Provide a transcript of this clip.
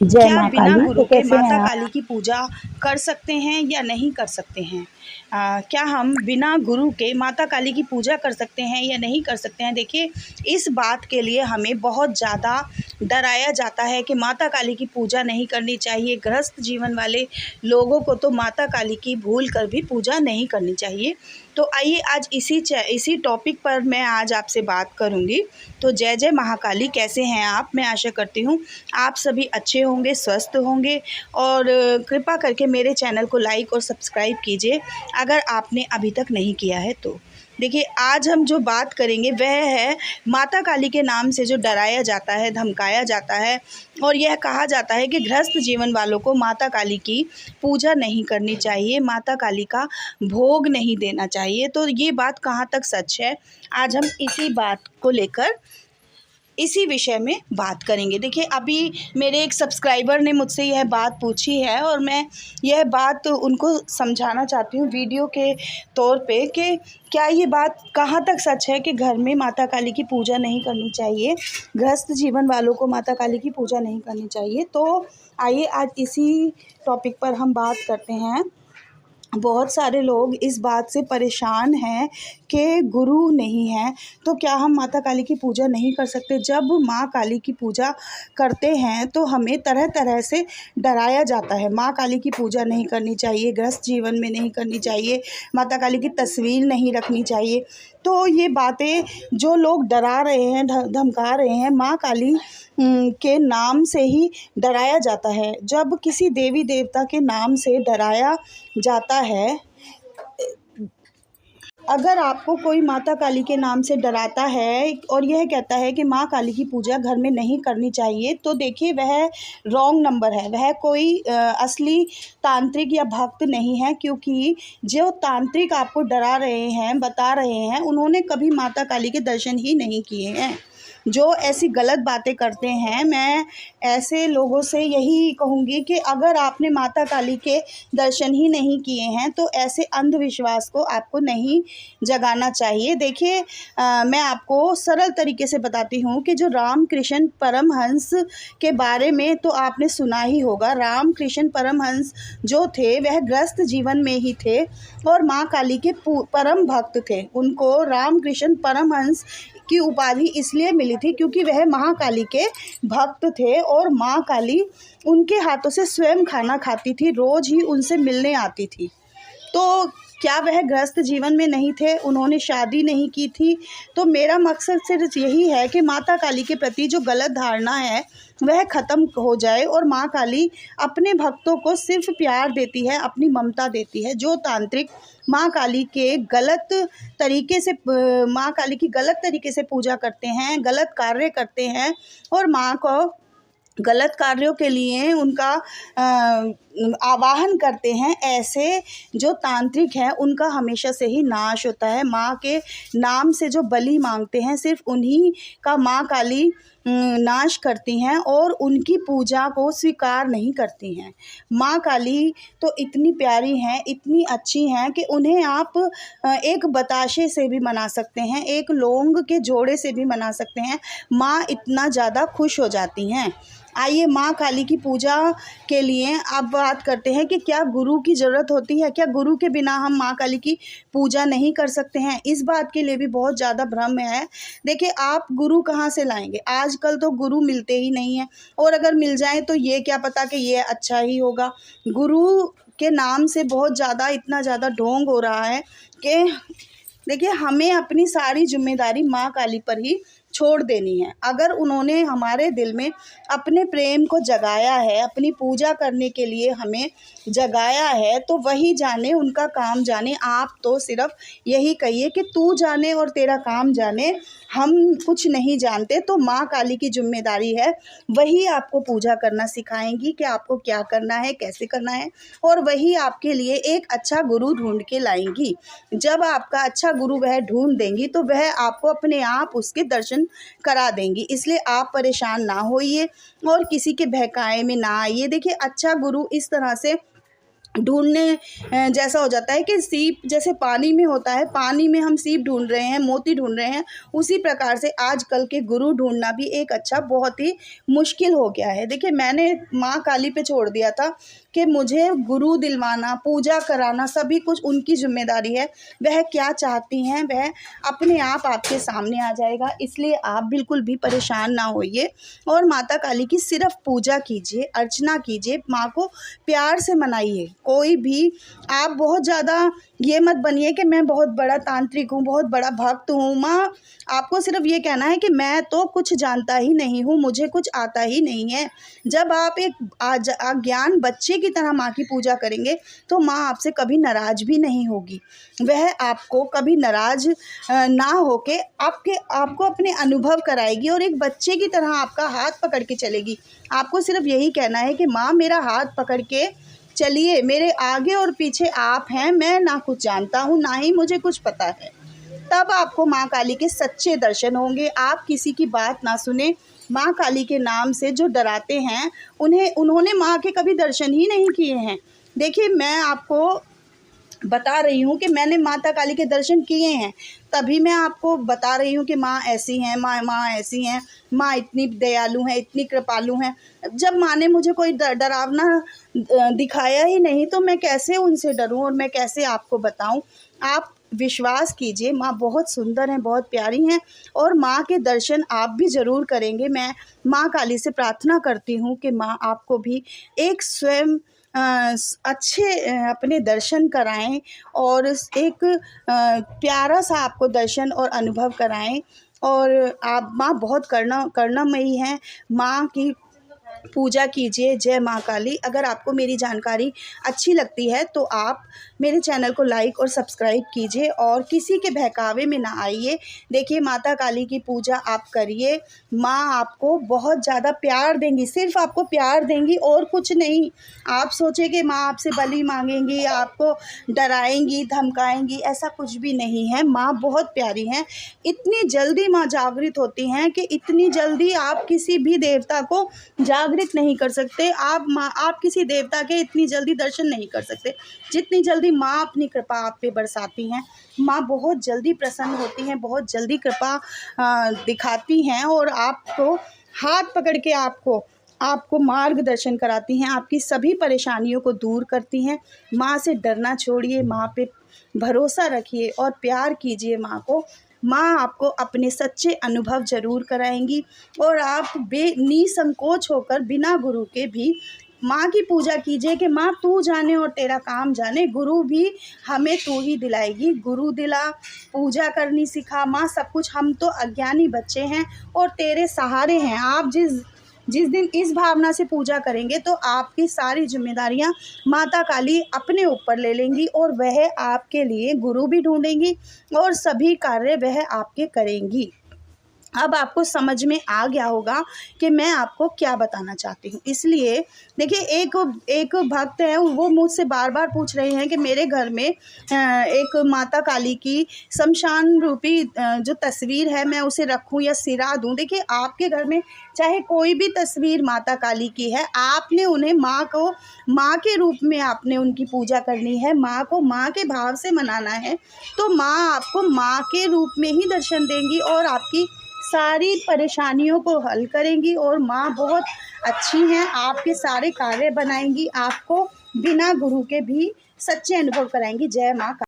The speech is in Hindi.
जय क्या माँ बिना काली। तो गुरु के कैसे हैं माता आप? काली की पूजा कर सकते हैं या नहीं कर सकते हैं? क्या हम बिना गुरु के माता काली की पूजा कर सकते हैं या नहीं कर सकते हैं? देखिए, इस बात के लिए हमें बहुत ज़्यादा डराया जाता है कि माता काली की पूजा नहीं करनी चाहिए। गृहस्थ जीवन वाले लोगों को तो माता काली की भूल कर भी पूजा नहीं करनी चाहिए। तो आइए आज इसी टॉपिक पर मैं आज आपसे बात करूँगी। तो जय जय महाकाली, कैसे हैं आप? मैं आशा करती हूँ आप सभी अच्छे होंगे, स्वस्थ होंगे और कृपा करके मेरे चैनल को लाइक और सब्सक्राइब कीजिए अगर आपने अभी तक नहीं किया है तो। देखिए, आज हम जो बात करेंगे वह है माता काली के नाम से जो डराया जाता है, धमकाया जाता है और यह कहा जाता है कि गृहस्थ जीवन वालों को माता काली की पूजा नहीं करनी चाहिए, माता काली का भोग नहीं देना चाहिए। तो ये बात कहाँ तक सच है, आज हम इसी बात को लेकर इसी विषय में बात करेंगे। देखिए, अभी मेरे एक सब्सक्राइबर ने मुझसे यह बात पूछी है और मैं यह बात उनको समझाना चाहती हूँ वीडियो के तौर पे कि क्या ये बात कहाँ तक सच है कि घर में माता काली की पूजा नहीं करनी चाहिए, गृहस्थ जीवन वालों को माता काली की पूजा नहीं करनी चाहिए। तो आइए आज इसी टॉपिक पर हम बात करते हैं। बहुत सारे लोग इस बात से परेशान हैं कि गुरु नहीं है, तो क्या हम माता काली की पूजा नहीं कर सकते? जब माँ काली की पूजा करते हैं तो हमें तरह तरह से डराया जाता है। माँ काली की पूजा नहीं करनी चाहिए, गृहस्थ जीवन में नहीं करनी चाहिए, माता काली की तस्वीर नहीं रखनी चाहिए। तो ये बातें जो लोग डरा रहे हैं, धमका रहे हैं, माँ काली के नाम से ही डराया जाता है। जब किसी देवी देवता के नाम से डराया जाता है, अगर आपको कोई माता काली के नाम से डराता है और यह कहता है कि माँ काली की पूजा घर में नहीं करनी चाहिए, तो देखिए वह रॉन्ग नंबर है। वह कोई असली तांत्रिक या भक्त नहीं है, क्योंकि जो तांत्रिक आपको डरा रहे हैं, बता रहे हैं, उन्होंने कभी माता काली के दर्शन ही नहीं किए हैं। जो ऐसी गलत बातें करते हैं, मैं ऐसे लोगों से यही कहूँगी कि अगर आपने माता काली के दर्शन ही नहीं किए हैं तो ऐसे अंधविश्वास को आपको नहीं जगाना चाहिए। देखिए, मैं आपको सरल तरीके से बताती हूँ कि जो रामकृष्ण परमहंस के बारे में तो आपने सुना ही होगा। रामकृष्ण परमहंस जो थे वह गृहस्थ जीवन में ही थे और माँ काली के परम भक्त थे। उनको रामकृष्ण परमहंस की उपाधि इसलिए मिली थी क्योंकि वह महाकाली के भक्त थे और माँ काली उनके हाथों से स्वयं खाना खाती थी, रोज़ ही उनसे मिलने आती थी। तो क्या वह गृहस्थ जीवन में नहीं थे? उन्होंने शादी नहीं की थी? तो मेरा मकसद सिर्फ यही है कि माता काली के प्रति जो गलत धारणा है वह ख़त्म हो जाए और माँ काली अपने भक्तों को सिर्फ प्यार देती है, अपनी ममता देती है। जो तांत्रिक माँ काली के गलत तरीके से माँ काली की गलत तरीके से पूजा करते हैं, गलत कार्य करते हैं और माँ को गलत कार्यों के लिए उनका आवाहन करते हैं, ऐसे जो तांत्रिक हैं उनका हमेशा से ही नाश होता है। माँ के नाम से जो बलि मांगते हैं, सिर्फ उन्हीं का माँ काली नाश करती हैं और उनकी पूजा को स्वीकार नहीं करती हैं। माँ काली तो इतनी प्यारी हैं, इतनी अच्छी हैं कि उन्हें आप एक बताशे से भी मना सकते हैं, एक लौंग के जोड़े से भी मना सकते हैं। माँ इतना ज़्यादा खुश हो जाती हैं। आइए माँ काली की पूजा के लिए अब बात करते हैं कि क्या गुरु की ज़रूरत होती है? क्या गुरु के बिना हम माँ काली की पूजा नहीं कर सकते हैं? इस बात के लिए भी बहुत ज़्यादा भ्रम है। देखिए, आप गुरु कहाँ से लाएंगे? आजकल तो गुरु मिलते ही नहीं हैं और अगर मिल जाए तो ये क्या पता कि ये अच्छा ही होगा। गुरु के नाम से बहुत ज़्यादा, इतना ज़्यादा ढोंग हो रहा है कि देखिए, हमें अपनी सारी जिम्मेदारी माँ काली पर ही छोड़ देनी है। अगर उन्होंने हमारे दिल में अपने प्रेम को जगाया है, अपनी पूजा करने के लिए हमें जगाया है, तो वही जाने, उनका काम जाने। आप तो सिर्फ यही कहिए कि तू जाने और तेरा काम जाने, हम कुछ नहीं जानते। तो माँ काली की जिम्मेदारी है, वही आपको पूजा करना सिखाएंगी कि आपको क्या करना है, कैसे करना है, और वही आपके लिए एक अच्छा गुरु ढूंढ के लाएंगी। जब आपका अच्छा गुरु वह ढूंढ देंगी तो वह आपको अपने आप उसके दर्शन करा देंगी। इसलिए आप परेशान ना होइए और किसी के बहकाए में ना आइए। देखिए, अच्छा गुरु इस तरह से ढूँढने जैसा हो जाता है कि सीप जैसे पानी में होता है, पानी में हम सीप ढूँढ रहे हैं, मोती ढूँढ रहे हैं, उसी प्रकार से आजकल के गुरु ढूँढना भी एक बहुत ही मुश्किल हो गया है। देखिए, मैंने माँ काली पे छोड़ दिया था कि मुझे गुरु दिलवाना, पूजा कराना सभी कुछ उनकी ज़िम्मेदारी है। वह क्या चाहती हैं वह अपने आप आपके सामने आ जाएगा, इसलिए आप बिल्कुल भी परेशान ना होइए और माता काली की सिर्फ़ पूजा कीजिए, अर्चना कीजिए, माँ को प्यार से मनाइए। कोई भी आप बहुत ज़्यादा ये मत बनिए कि मैं बहुत बड़ा तांत्रिक हूँ, बहुत बड़ा भक्त हूँ। माँ आपको सिर्फ़ ये कहना है कि मैं तो कुछ जानता ही नहीं हूँ, मुझे कुछ आता ही नहीं है। जब आप एक अज्ञान बच्चे की तरह माँ की पूजा करेंगे तो माँ आपसे कभी नाराज़ भी नहीं होगी। वह आपको कभी नाराज़ ना होके आपको अपने अनुभव कराएगी और एक बच्चे की तरह आपका हाथ पकड़ के चलेगी। आपको सिर्फ़ यही कहना है कि माँ मेरा हाथ पकड़ के चलिए, मेरे आगे और पीछे आप हैं, मैं ना कुछ जानता हूँ, ना ही मुझे कुछ पता है। तब आपको माँ काली के सच्चे दर्शन होंगे। आप किसी की बात ना सुने। माँ काली के नाम से जो डराते हैं, उन्होंने माँ के कभी दर्शन ही नहीं किए हैं। देखिए, मैं आपको बता रही हूँ कि मैंने माता काली के दर्शन किए हैं, तभी मैं आपको बता रही हूँ कि माँ ऐसी हैं, माँ ऐसी हैं, माँ इतनी दयालु हैं, इतनी कृपालु हैं। जब माँ ने मुझे कोई डरावना दिखाया ही नहीं तो मैं कैसे उनसे डरूँ और मैं कैसे आपको बताऊँ। आप विश्वास कीजिए, माँ बहुत सुंदर हैं, बहुत प्यारी हैं और माँ के दर्शन आप भी ज़रूर करेंगे। मैं माँ काली से प्रार्थना करती हूँ कि माँ आपको भी एक स्वयं अच्छे अपने दर्शन कराएं और एक प्यारा सा आपको दर्शन और अनुभव कराएं। और आप माँ बहुत करुणामयी हैं। माँ की पूजा कीजिए। जय माँ काली। अगर आपको मेरी जानकारी अच्छी लगती है तो आप मेरे चैनल को लाइक और सब्सक्राइब कीजिए और किसी के बहकावे में ना आइए। देखिए, माता काली की पूजा आप करिए, माँ आपको बहुत ज़्यादा प्यार देंगी, सिर्फ आपको प्यार देंगी और कुछ नहीं। आप सोचें कि माँ आपसे बलि मांगेंगी, आपको डराएंगी, धमकाएंगी, ऐसा कुछ भी नहीं है। माँ बहुत प्यारी हैं। इतनी जल्दी माँ जागृत होती हैं कि इतनी जल्दी आप किसी भी देवता को जागृत नहीं कर सकते। आप किसी देवता के इतनी जल्दी दर्शन नहीं कर सकते जितनी जल्दी माँ अपनी कृपा आप पे बरसाती हैं। माँ बहुत जल्दी प्रसन्न होती हैं, बहुत जल्दी कृपा दिखाती हैं और आपको हाथ पकड़ के आपको मार्गदर्शन कराती हैं, आपकी सभी परेशानियों को दूर करती हैं। माँ से डरना छोड़िए, माँ पे भरोसा रखिए और प्यार कीजिए माँ को। माँ आपको अपने सच्चे अनुभव ज़रूर कराएंगी और आप निसंकोच होकर बिना गुरु के भी माँ की पूजा कीजिए कि माँ तू जाने और तेरा काम जाने। गुरु भी हमें तू ही दिलाएगी। गुरु दिला, पूजा करनी सिखा माँ, सब कुछ। हम तो अज्ञानी बच्चे हैं और तेरे सहारे हैं। आप जिस दिन इस भावना से पूजा करेंगे तो आपकी सारी जिम्मेदारियां माता काली अपने ऊपर ले लेंगी और वह आपके लिए गुरु भी ढूंढेंगी और सभी कार्य वह आपके करेंगी। अब आपको समझ में आ गया होगा कि मैं आपको क्या बताना चाहती हूँ। इसलिए देखिए, एक भक्त है, वो मुझसे बार बार पूछ रहे हैं कि मेरे घर में एक माता काली की शमशान रूपी जो तस्वीर है मैं उसे रखूँ या सिरा दूँ। देखिए, आपके घर में चाहे कोई भी तस्वीर माता काली की है, आपने उन्हें माँ के रूप में आपने उनकी पूजा करनी है, माँ को माँ के भाव से मनाना है, तो माँ आपको माँ के रूप में ही दर्शन देंगी और आपकी सारी परेशानियों को हल करेंगी। और माँ बहुत अच्छी हैं, आपके सारे कार्य बनाएंगी, आपको बिना गुरु के भी सच्चे अनुभव कराएंगी। जय माँ।